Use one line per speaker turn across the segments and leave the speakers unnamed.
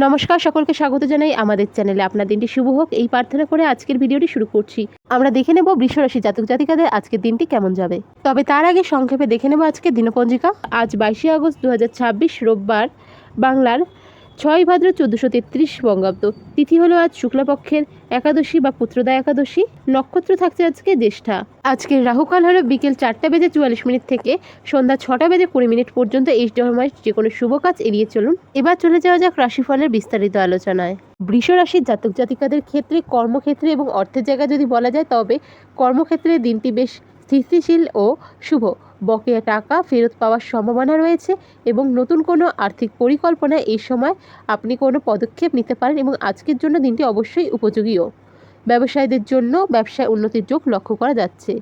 নমস্কার, সকলকে স্বাগত জানাই আমাদের চ্যানেলে। আপনার দিনটি শুভ হোক এই প্রার্থনা করে আজকের ভিডিওটি শুরু করছি। আমরা দেখে নেব বৃষ রাশি জাতক জাতিকাদের আজকের দিনটি কেমন যাবে। তবে তার আগে সংক্ষেপে দেখে নেব আজকের দিনপঞ্জিকা। আজ 22 আগস্ট 2026 রোববার, বাংলার 6 ভাদ্র 1433 বঙ্গাব্দ। তিথি হলো আজ শুক্লাপক্ষের একাদশী বা পুত্রদা একাদশী। নক্ষত্র থাকছে আজকে জ্যেষ্ঠা। আজকের রাহুকাল হলো বিকেল 4:44 থেকে সন্ধ্যা 6:20 পর্যন্ত। এই সময় যে কোনো শুভ কাজ এড়িয়ে চলুন। এবার চলে যাওয়া যাক রাশিফলের বিস্তারিত আলোচনায়। বৃষ রাশির জাতক জাতিকাদের ক্ষেত্রে, কর্মক্ষেত্রে এবং অর্থের জায়গায় যদি বলা যায়, তবে কর্মক্ষেত্রে দিনটি বেশ স্থিতিশীল ও শুভ। বকেয়া টাকা ফেরত পাওয়ার সম্ভাবনা রয়েছে এবং নতুন কোনো আর্থিক পরিকল্পনায় এই সময় আপনি কোনো পদক্ষেপ নিতে পারেন এবং আজকের জন্য দিনটি অবশ্যই উপযোগীও। ব্যবসায়ীদের জন্য ব্যবসায় উন্নতির যোগ লক্ষ্য করা যাচ্ছে।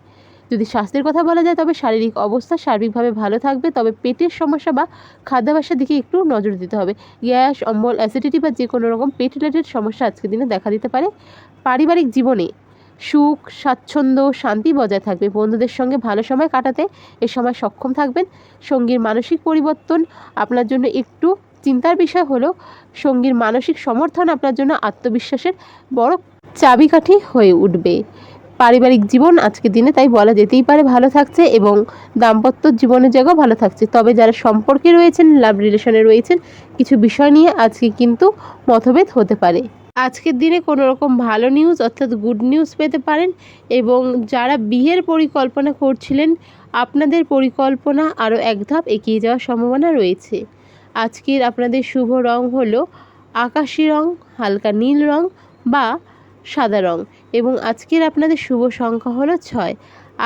যদি স্বাস্থ্যের কথা বলা যায়, তবে শারীরিক অবস্থা সার্বিকভাবে ভালো থাকবে, তবে পেটের সমস্যা বা খাদ্যাভ্যাসের দিকে একটু নজর দিতে হবে। গ্যাস, অম্বল, অ্যাসিডিটি বা যে কোনো রকম পেট রিলেটেড সমস্যা আজকের দিনে দেখা দিতে পারে। পারিবারিক জীবনে সুখ, স্বাচ্ছন্দ্য, শান্তি বজায় থাকবে। বন্ধুদের সঙ্গে ভালো সময় কাটাতে এ সময় সক্ষম থাকবেন। সঙ্গীর মানসিক পরিবর্তন আপনার জন্য একটু চিন্তার বিষয় হলো সঙ্গীর মানসিক সমর্থন আপনার জন্য আত্মবিশ্বাসের বড় চাবিকাঠি হয়ে উঠবে। পারিবারিক জীবন আজকের দিনে তাই বলা যেতেই পারে ভালো থাকছে এবং দাম্পত্য জীবনের জায়গাও ভালো থাকছে। তবে যারা সম্পর্কে রয়েছেন, লাভ রিলেশনে রয়েছেন, কিছু বিষয় নিয়ে আজকে কিন্তু মতভেদ হতে পারে। আজকের দিনে কোনো রকম ভালো নিউজ অর্থাৎ গুড নিউজ পেতে পারেন এবং যারা বিয়ের পরিকল্পনা করছিলেন, আপনাদের পরিকল্পনা আরও এক ধাপ এগিয়ে যাওয়ার সম্ভাবনা রয়েছে। আজকের আপনাদের শুভ রং হলো আকাশি রং, হালকা নীল রং বা সাদা রং এবং আজকের আপনাদের শুভ সংখ্যা হলো 6।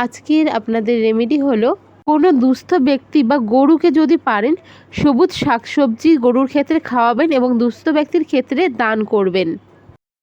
আজকের আপনাদের রেমেডি হলো কোনো দুস্থ ব্যক্তি বা গরুকে যদি পারেন সবুজ শাকসবজি গরুর ক্ষেত্রে খাওয়াবেন এবং দুস্থ ব্যক্তির ক্ষেত্রে দান করবেন।